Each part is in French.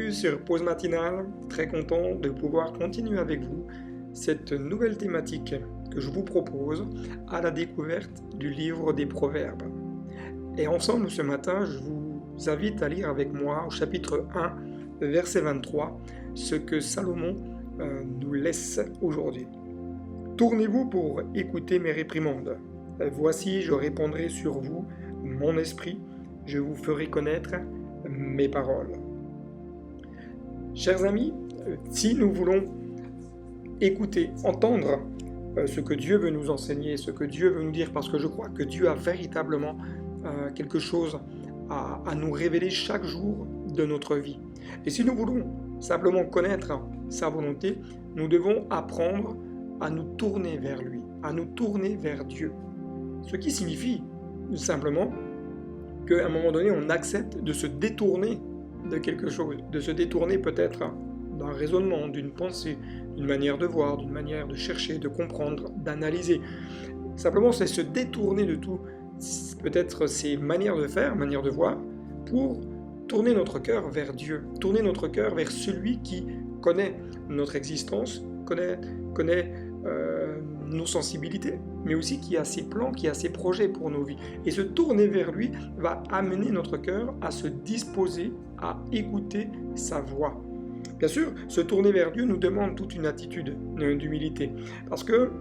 Bienvenue sur Pause Matinale, très content de pouvoir continuer avec vous cette nouvelle thématique que je vous propose à la découverte du livre des Proverbes. Et ensemble ce matin, je vous invite à lire avec moi au chapitre 1, verset 23, ce que Salomon nous laisse aujourd'hui. Tournez-vous pour écouter mes réprimandes. Voici, je répandrai sur vous mon esprit, je vous ferai connaître mes paroles. Chers amis, si nous voulons écouter, entendre ce que Dieu veut nous enseigner, ce que Dieu veut nous dire, parce que je crois que Dieu a véritablement quelque chose à nous révéler chaque jour de notre vie. Et si nous voulons simplement connaître sa volonté, nous devons apprendre à nous tourner vers lui, à nous tourner vers Dieu. Ce qui signifie simplement qu'à un moment donné, on accepte de se détourner de quelque chose, de se détourner peut-être d'un raisonnement, d'une pensée, d'une manière de voir, d'une manière de chercher, de comprendre, d'analyser. Simplement, c'est se détourner de tout, peut-être ces manières de faire, manières de voir, pour tourner notre cœur vers Dieu, tourner notre cœur vers celui qui connaît notre existence, connaît nos sensibilités, mais aussi qui a ses plans, qui a ses projets pour nos vies. Et se tourner vers lui va amener notre cœur à se disposer à écouter sa voix. Bien sûr, se tourner vers Dieu nous demande toute une attitude d'humilité, parce que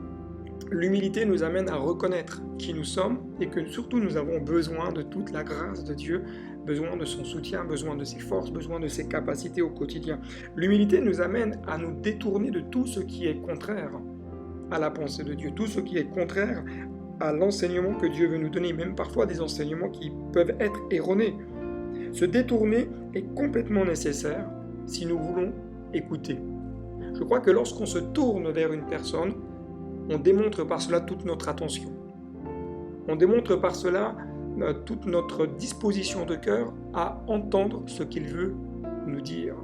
l'humilité nous amène à reconnaître qui nous sommes et que surtout nous avons besoin de toute la grâce de Dieu, besoin de son soutien, besoin de ses forces, besoin de ses capacités au quotidien. L'humilité nous amène à nous détourner de tout ce qui est contraire à la pensée de Dieu, tout ce qui est contraire à l'enseignement que Dieu veut nous donner, même parfois des enseignements qui peuvent être erronés. Se détourner est complètement nécessaire si nous voulons écouter. Je crois que lorsqu'on se tourne vers une personne, on démontre par cela toute notre attention. On démontre par cela toute notre disposition de cœur à entendre ce qu'il veut nous dire.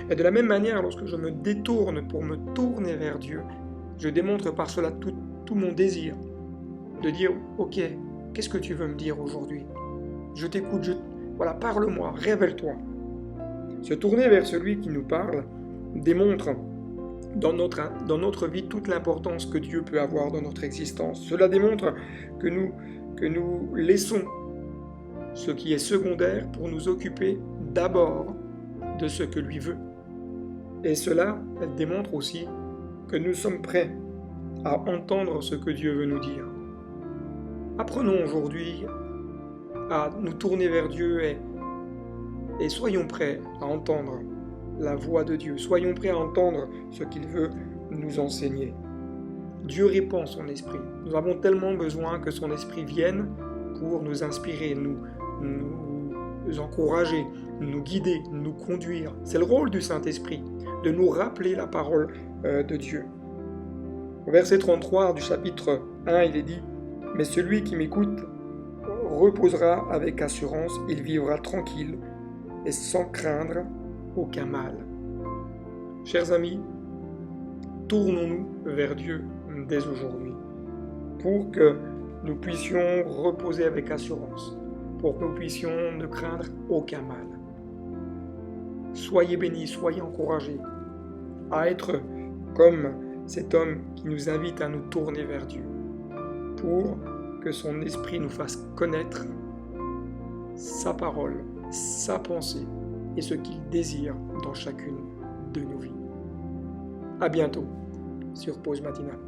Et de la même manière, lorsque je me détourne pour me tourner vers Dieu, je démontre par cela tout mon désir de dire « Ok, qu'est-ce que tu veux me dire aujourd'hui? Je t'écoute, voilà, parle-moi, révèle-toi. » Se tourner vers celui qui nous parle démontre dans notre vie toute l'importance que Dieu peut avoir dans notre existence. Cela démontre que nous laissons ce qui est secondaire pour nous occuper d'abord de ce que lui veut. Et cela démontre aussi que nous sommes prêts à entendre ce que Dieu veut nous dire. Apprenons aujourd'hui à nous tourner vers Dieu et soyons prêts à entendre la voix de Dieu. Soyons prêts à entendre ce qu'il veut nous enseigner. Dieu répand son esprit. Nous avons tellement besoin que son esprit vienne pour nous inspirer, nous encourager, nous guider, nous conduire. C'est le rôle du Saint-Esprit, de nous rappeler la parole de Dieu. Au verset 33 du chapitre 1, il est dit « Mais celui qui m'écoute reposera avec assurance, il vivra tranquille et sans craindre aucun mal. » Chers amis, tournons-nous vers Dieu dès aujourd'hui pour que nous puissions reposer avec assurance, pour que nous puissions ne craindre aucun mal. Soyez bénis, soyez encouragés à être comme cet homme qui nous invite à nous tourner vers Dieu, pour que son esprit nous fasse connaître sa parole, sa pensée et ce qu'il désire dans chacune de nos vies. À bientôt sur Pause Matinale.